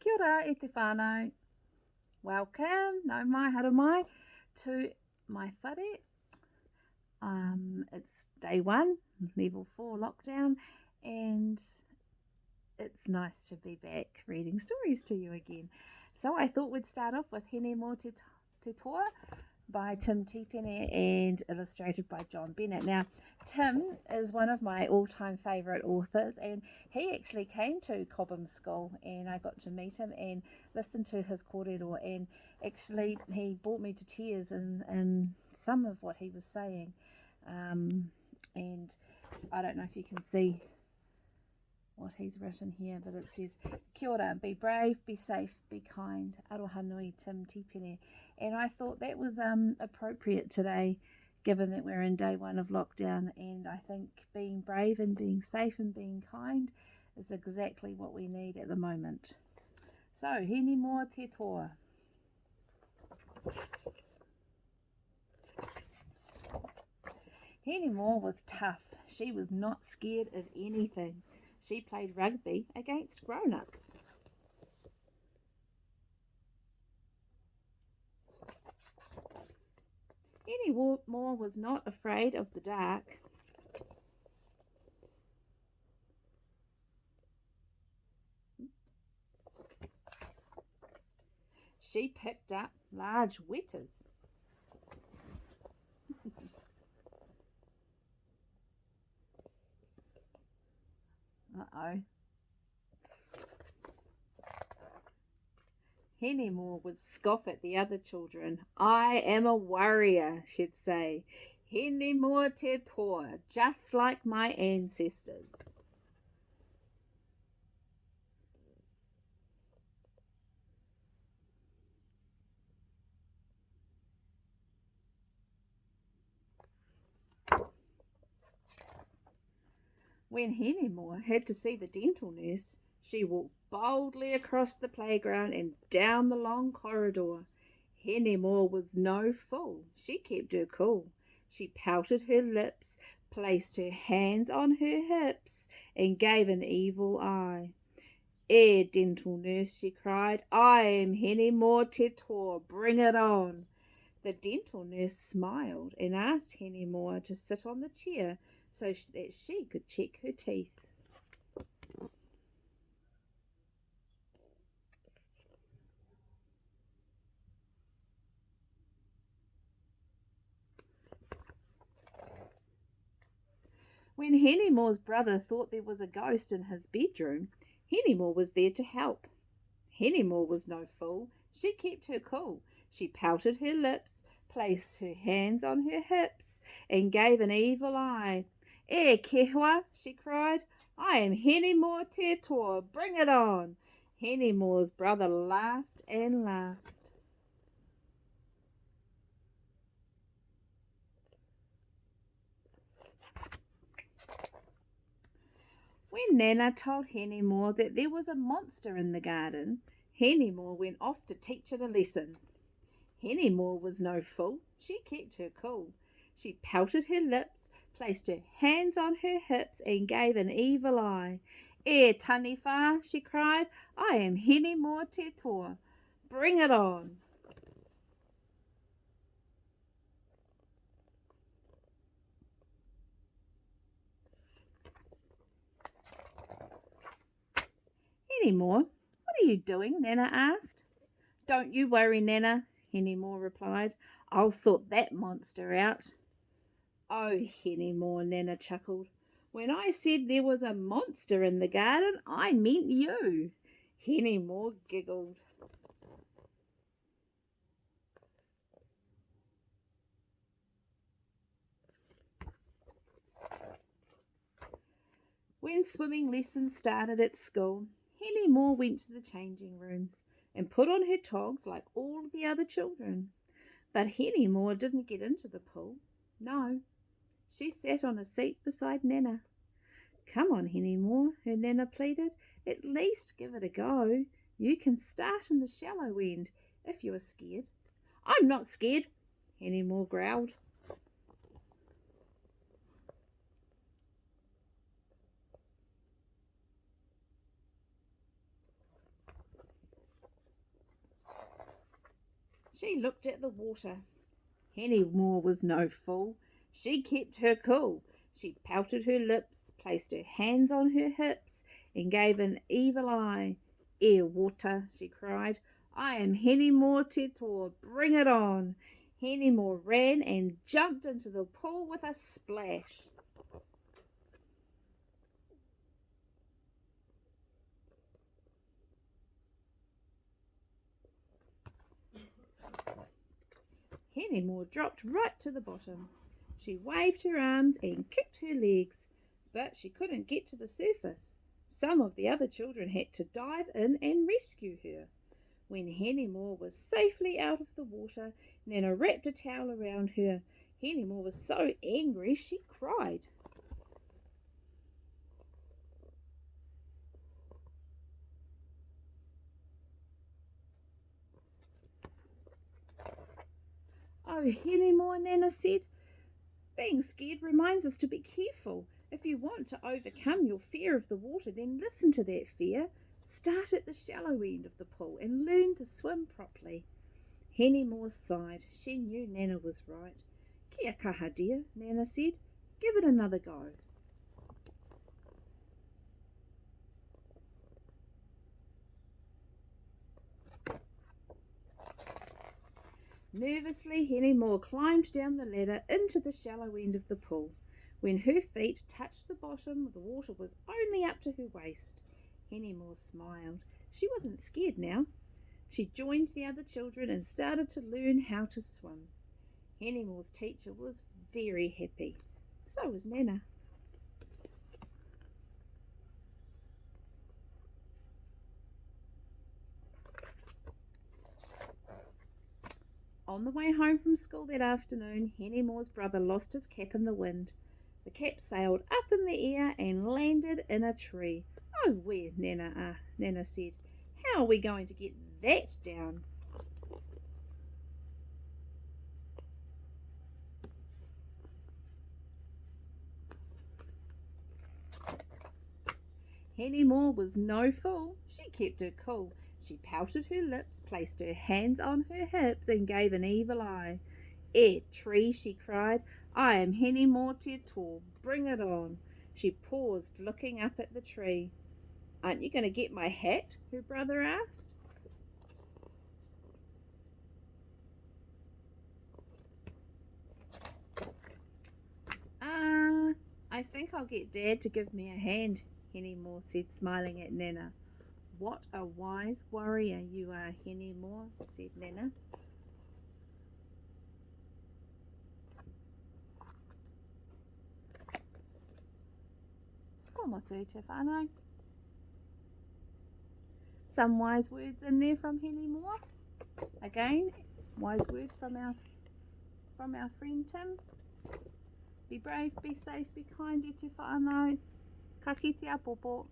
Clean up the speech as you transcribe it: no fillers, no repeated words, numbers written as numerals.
Kia ora e te whānau. Welcome, no mai, hara mai, to my whare. It's day 1, level 4 lockdown, and it's nice to be back reading stories to you again. So I thought we'd start off with Hinemoa te Toa by Tipene and illustrated by John Bennett. Now, Tim is one of my all-time favourite authors, and he actually came to Cobham School, and I got to meet him and listen to his kōrero, and actually he brought me to tears in some of what he was saying. And I don't know if you can see what he's written here, but it says, Kia ora, be brave, be safe, be kind, aroha nui Tim Tipene. And I thought that was appropriate today, given that we're in day 1 of lockdown, and I think being brave and being safe and being kind is exactly what we need at the moment. So, Hinemoa te Toa. Hinemoa was tough. She was not scared of anything. She played rugby against grown-ups. Hinemoa was not afraid of the dark. She picked up large wetters. Uh-oh. Hinemoa would scoff at the other children. I am a warrior, she'd say. Hinemoa te Toa, just like my ancestors. When Hinemoa had to see the dental nurse, she walked boldly across the playground and down the long corridor. Hinemoa was no fool. She kept her cool. She pouted her lips, placed her hands on her hips, and gave an evil eye. Dental nurse, she cried, I am Hinemoa te Toa. Bring it on. The dental nurse smiled and asked Hinemoa to sit on the chair so that she could check her teeth. When Hinemoa's brother thought there was a ghost in his bedroom, Hinemoa was there to help. Hinemoa was no fool. She kept her cool. She pouted her lips, placed her hands on her hips, and gave an evil eye. Kehua, she cried, I am Hinemoa te Toa. Bring it on. Hinemoa's brother laughed and laughed. When Nana told Hinemoa that there was a monster in the garden, Hinemoa went off to teach it a lesson. Hinemoa was no fool. She kept her cool. She pouted her lips, placed her hands on her hips, and gave an evil eye. Taniwha, she cried, I am Hinemoa te Toa. Bring it on. Hinemoa, what are you doing? Nana asked. Don't you worry, Nana, Hinemoa replied. I'll sort that monster out. Oh, Hinemoa, Nana chuckled. When I said there was a monster in the garden, I meant you. Hinemoa giggled. When swimming lessons started at school, Hinemoa went to the changing rooms and put on her togs like all the other children. But Hinemoa didn't get into the pool. No, she sat on a seat beside Nana. Come on, Hinemoa, her Nana pleaded. At least give it a go. You can start in the shallow end if you are scared. I'm not scared, Hinemoa growled. She looked at the water. Hinemoa was no fool. She kept her cool. She pouted her lips, placed her hands on her hips, and gave an evil eye. "Air water," she cried. "I am Hinemoa Te Toa. Bring it on." Hinemoa ran and jumped into the pool with a splash. Hinemoa dropped right to the bottom. She waved her arms and kicked her legs, but she couldn't get to the surface. Some of the other children had to dive in and rescue her. When Hinemoa was safely out of the water, Nana wrapped a towel around her. Hinemoa was so angry she cried. "Oh, Hinemoa," Nana said, "being scared reminds us to be careful. If you want to overcome your fear of the water, then listen to that fear. Start at the shallow end of the pool and learn to swim properly." Hinemoa sighed. She knew Nana was right. "Kia kaha, dear," Nana said. "Give it another go." Nervously, Hinemoa climbed down the ladder into the shallow end of the pool. When her feet touched the bottom, the water was only up to her waist. Hinemoa smiled. She wasn't scared now. She joined the other children and started to learn how to swim. Hinemoa's teacher was very happy. So was Nana. On the way home from school that afternoon, Hinemoa's brother lost his cap in the wind. The cap sailed up in the air and landed in a tree. "Oh, where?" Nana said. "How are we going to get that down?" Hinemoa was no fool. She kept her cool. She pouted her lips, placed her hands on her hips, and gave an evil eye. Tree," she cried. "I am Hinemoa Te Toa. Bring it on." She paused, looking up at the tree. "Aren't you going to get my hat?" her brother asked. I think I'll get Dad to give me a hand," Hinemoa said, smiling at Nana. "What a wise warrior you are, Hinemoa," said Nana. Ko motu te whānau. Some wise words in there from Hinemoa. Again, wise words from our friend Tim. Be brave, be safe, be kind, e te whānau. Ka kite a popo.